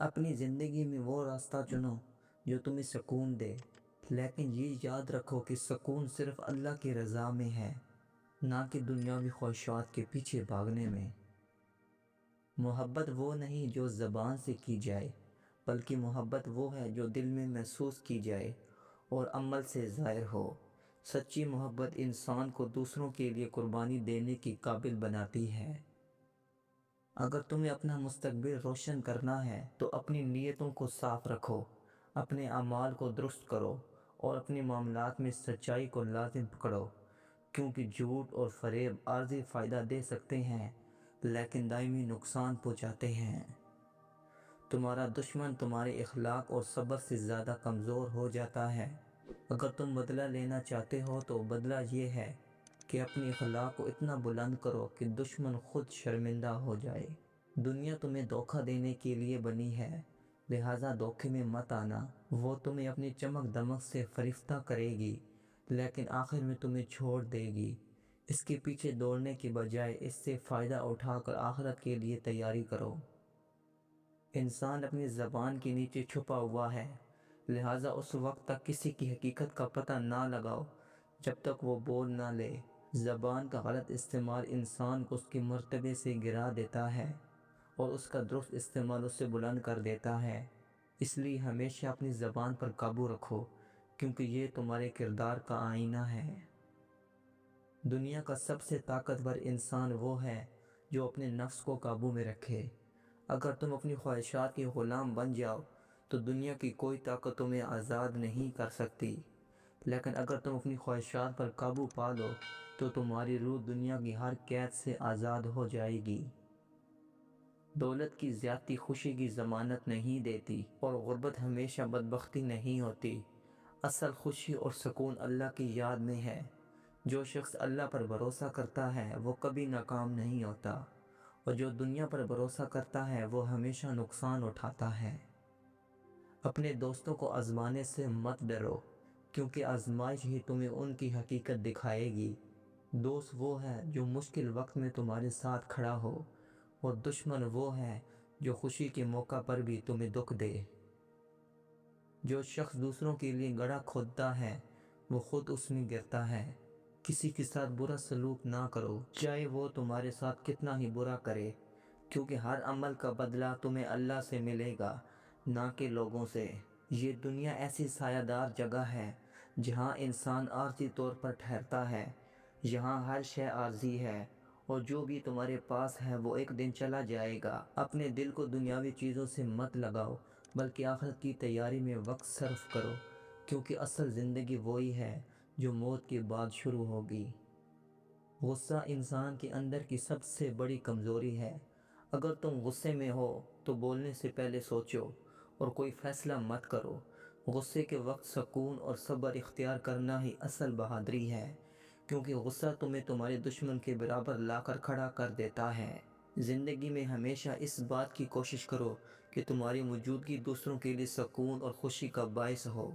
اپنی زندگی میں وہ راستہ چنو جو تمہیں سکون دے، لیکن یہ یاد رکھو کہ سکون صرف اللہ کی رضا میں ہے، نہ کہ دنیاوی خواہشات کے پیچھے بھاگنے میں۔ محبت وہ نہیں جو زبان سے کی جائے، بلکہ محبت وہ ہے جو دل میں محسوس کی جائے اور عمل سے ظاہر ہو۔ سچی محبت انسان کو دوسروں کے لیے قربانی دینے کی قابل بناتی ہے۔ اگر تمہیں اپنا مستقبل روشن کرنا ہے تو اپنی نیتوں کو صاف رکھو، اپنے اعمال کو درست کرو اور اپنے معاملات میں سچائی کو لازم پکڑو، کیونکہ جھوٹ اور فریب عارضی فائدہ دے سکتے ہیں لیکن دائمی نقصان پہنچاتے ہیں۔ تمہارا دشمن تمہارے اخلاق اور صبر سے زیادہ کمزور ہو جاتا ہے۔ اگر تم بدلہ لینا چاہتے ہو تو بدلہ یہ ہے کہ اپنے اخلاق کو اتنا بلند کرو کہ دشمن خود شرمندہ ہو جائے۔ دنیا تمہیں دھوکہ دینے کے لیے بنی ہے، لہٰذا دھوکے میں مت آنا۔ وہ تمہیں اپنی چمک دمک سے فریفتہ کرے گی لیکن آخر میں تمہیں چھوڑ دے گی۔ اس کے پیچھے دوڑنے کے بجائے اس سے فائدہ اٹھا کر آخرت کے لیے تیاری کرو۔ انسان اپنی زبان کے نیچے چھپا ہوا ہے، لہٰذا اس وقت تک کسی کی حقیقت کا پتہ نہ لگاؤ جب تک وہ بول نہ لے۔ زبان کا غلط استعمال انسان کو اس کے مرتبے سے گرا دیتا ہے اور اس کا درست استعمال اسے بلند کر دیتا ہے۔ اس لیے ہمیشہ اپنی زبان پر قابو رکھو، کیونکہ یہ تمہارے کردار کا آئینہ ہے۔ دنیا کا سب سے طاقتور انسان وہ ہے جو اپنے نفس کو قابو میں رکھے۔ اگر تم اپنی خواہشات کے غلام بن جاؤ تو دنیا کی کوئی طاقت تمہیں آزاد نہیں کر سکتی، لیکن اگر تم اپنی خواہشات پر قابو پا لو تو تمہاری روح دنیا کی ہر قید سے آزاد ہو جائے گی۔ دولت کی زیادتی خوشی کی ضمانت نہیں دیتی اور غربت ہمیشہ بدبختی نہیں ہوتی۔ اصل خوشی اور سکون اللہ کی یاد میں ہے۔ جو شخص اللہ پر بھروسہ کرتا ہے وہ کبھی ناکام نہیں ہوتا، اور جو دنیا پر بھروسہ کرتا ہے وہ ہمیشہ نقصان اٹھاتا ہے۔ اپنے دوستوں کو آزمانے سے مت ڈرو، کیونکہ آزمائش ہی تمہیں ان کی حقیقت دکھائے گی۔ دوست وہ ہے جو مشکل وقت میں تمہارے ساتھ کھڑا ہو، اور دشمن وہ ہے جو خوشی کے موقع پر بھی تمہیں دکھ دے۔ جو شخص دوسروں کے لیے گڑھا کھودتا ہے وہ خود اس میں گرتا ہے۔ کسی کے ساتھ برا سلوک نہ کرو، چاہے وہ تمہارے ساتھ کتنا ہی برا کرے، کیونکہ ہر عمل کا بدلہ تمہیں اللہ سے ملے گا، نہ کہ لوگوں سے۔ یہ دنیا ایسی سایہ دار جگہ ہے جہاں انسان عارضی طور پر ٹھہرتا ہے۔ یہاں ہر شے عارضی ہے اور جو بھی تمہارے پاس ہے وہ ایک دن چلا جائے گا۔ اپنے دل کو دنیاوی چیزوں سے مت لگاؤ، بلکہ آخرت کی تیاری میں وقت صرف کرو، کیونکہ اصل زندگی وہی ہے جو موت کے بعد شروع ہوگی۔ غصہ انسان کے اندر کی سب سے بڑی کمزوری ہے۔ اگر تم غصے میں ہو تو بولنے سے پہلے سوچو اور کوئی فیصلہ مت کرو۔ غصے کے وقت سکون اور صبر اختیار کرنا ہی اصل بہادری ہے، کیونکہ غصہ تمہیں تمہارے دشمن کے برابر لا کر کھڑا کر دیتا ہے۔ زندگی میں ہمیشہ اس بات کی کوشش کرو کہ تمہاری موجودگی دوسروں کے لیے سکون اور خوشی کا باعث ہو۔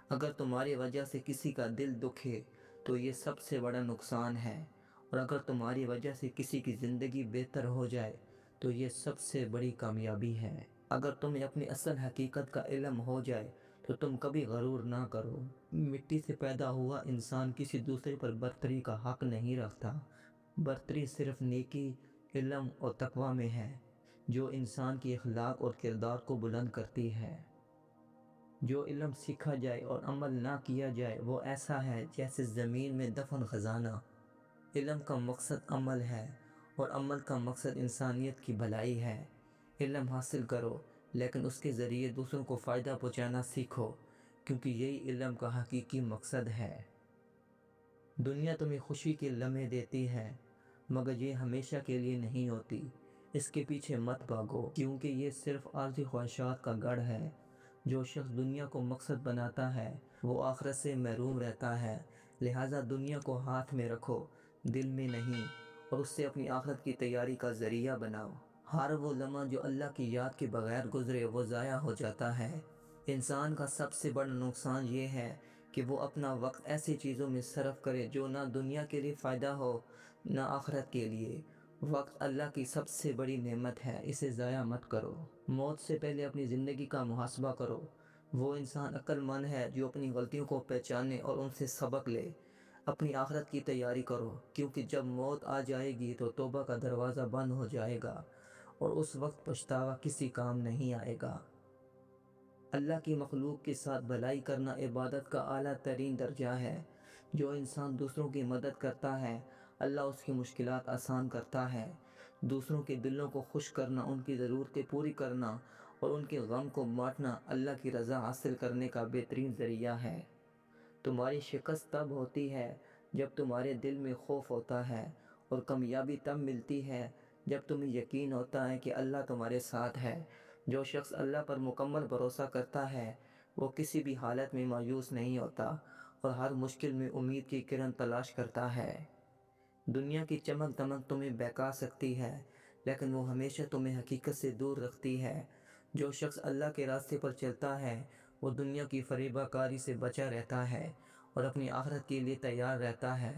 اگر تمہاری وجہ سے کسی کا دل دکھے تو یہ سب سے بڑا نقصان ہے، اور اگر تمہاری وجہ سے کسی کی زندگی بہتر ہو جائے تو یہ سب سے بڑی کامیابی ہے۔ اگر تمہیں اپنی اصل حقیقت کا علم ہو جائے تو تم کبھی غرور نہ کرو۔ مٹی سے پیدا ہوا انسان کسی دوسرے پر برتری کا حق نہیں رکھتا۔ برتری صرف نیکی، علم اور تقوی میں ہے، جو انسان کی اخلاق اور کردار کو بلند کرتی ہے۔ جو علم سیکھا جائے اور عمل نہ کیا جائے وہ ایسا ہے جیسے زمین میں دفن خزانہ۔ علم کا مقصد عمل ہے اور عمل کا مقصد انسانیت کی بھلائی ہے۔ علم حاصل کرو لیکن اس کے ذریعے دوسروں کو فائدہ پہنچانا سیکھو، کیونکہ یہی علم کا حقیقی مقصد ہے۔ دنیا تمہیں خوشی کے لمحے دیتی ہے مگر یہ ہمیشہ کے لیے نہیں ہوتی۔ اس کے پیچھے مت بھاگو، کیونکہ یہ صرف عارضی خواہشات کا گڑھ ہے۔ جو شخص دنیا کو مقصد بناتا ہے وہ آخرت سے محروم رہتا ہے، لہٰذا دنیا کو ہاتھ میں رکھو، دل میں نہیں، اور اس سے اپنی آخرت کی تیاری کا ذریعہ بناؤ۔ ہر وہ لمحہ جو اللہ کی یاد کے بغیر گزرے وہ ضائع ہو جاتا ہے۔ انسان کا سب سے بڑا نقصان یہ ہے کہ وہ اپنا وقت ایسی چیزوں میں صرف کرے جو نہ دنیا کے لیے فائدہ ہو نہ آخرت کے لیے۔ وقت اللہ کی سب سے بڑی نعمت ہے، اسے ضائع مت کرو۔ موت سے پہلے اپنی زندگی کا محاسبہ کرو۔ وہ انسان عقل مند ہے جو اپنی غلطیوں کو پہچانے اور ان سے سبق لے۔ اپنی آخرت کی تیاری کرو، کیونکہ جب موت آ جائے گی تو توبہ کا دروازہ بند ہو جائے گا اور اس وقت پچھتاوا کسی کام نہیں آئے گا۔ اللہ کی مخلوق کے ساتھ بھلائی کرنا عبادت کا اعلیٰ ترین درجہ ہے۔ جو انسان دوسروں کی مدد کرتا ہے، اللہ اس کی مشکلات آسان کرتا ہے۔ دوسروں کے دلوں کو خوش کرنا، ان کی ضرورتیں پوری کرنا اور ان کے غم کو بانٹنا اللہ کی رضا حاصل کرنے کا بہترین ذریعہ ہے۔ تمہاری شکست تب ہوتی ہے جب تمہارے دل میں خوف ہوتا ہے، اور کامیابی تب ملتی ہے جب تمہیں یقین ہوتا ہے کہ اللہ تمہارے ساتھ ہے۔ جو شخص اللہ پر مکمل بھروسہ کرتا ہے وہ کسی بھی حالت میں مایوس نہیں ہوتا اور ہر مشکل میں امید کی کرن تلاش کرتا ہے۔ دنیا کی چمک دمک تمہیں بہکا سکتی ہے، لیکن وہ ہمیشہ تمہیں حقیقت سے دور رکھتی ہے۔ جو شخص اللہ کے راستے پر چلتا ہے وہ دنیا کی فریبہ کاری سے بچا رہتا ہے اور اپنی آخرت کے لیے تیار رہتا ہے۔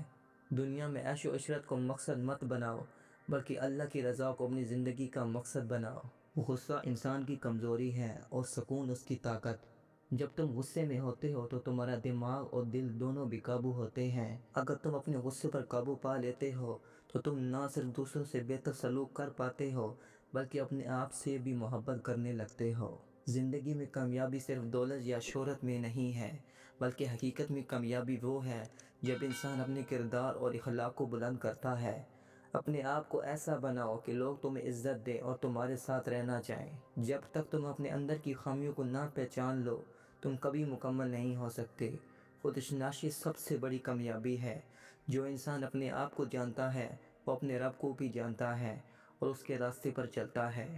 دنیا میں عیش و عشرت کو مقصد مت بناؤ، بلکہ اللہ کی رضا کو اپنی زندگی کا مقصد بناؤ۔ غصہ انسان کی کمزوری ہے اور سکون اس کی طاقت۔ جب تم غصے میں ہوتے ہو تو تمہارا دماغ اور دل دونوں بے قابو ہوتے ہیں۔ اگر تم اپنے غصے پر قابو پا لیتے ہو تو تم نہ صرف دوسروں سے بہتر سلوک کر پاتے ہو بلکہ اپنے آپ سے بھی محبت کرنے لگتے ہو۔ زندگی میں کامیابی صرف دولت یا شہرت میں نہیں ہے، بلکہ حقیقت میں کامیابی وہ ہے جب انسان اپنے کردار اور اخلاق کو بلند کرتا ہے۔ اپنے آپ کو ایسا بناؤ کہ لوگ تمہیں عزت دیں اور تمہارے ساتھ رہنا چاہیں۔ جب تک تم اپنے اندر کی خامیوں کو نہ پہچان لو تم کبھی مکمل نہیں ہو سکتے۔ خود شناسی سب سے بڑی کامیابی ہے۔ جو انسان اپنے آپ کو جانتا ہے وہ اپنے رب کو بھی جانتا ہے اور اس کے راستے پر چلتا ہے۔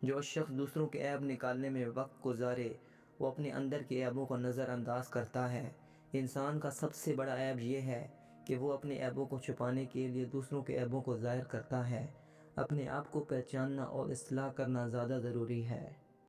جو شخص دوسروں کے عیب نکالنے میں وقت گزارے وہ اپنے اندر کے عیبوں کو نظر انداز کرتا ہے۔ انسان کا سب سے بڑا عیب یہ ہے کہ وہ اپنے عیبوں کو چھپانے کے لیے دوسروں کے عیبوں کو ظاہر کرتا ہے۔ اپنے آپ کو پہچاننا اور اصلاح کرنا زیادہ ضروری ہے۔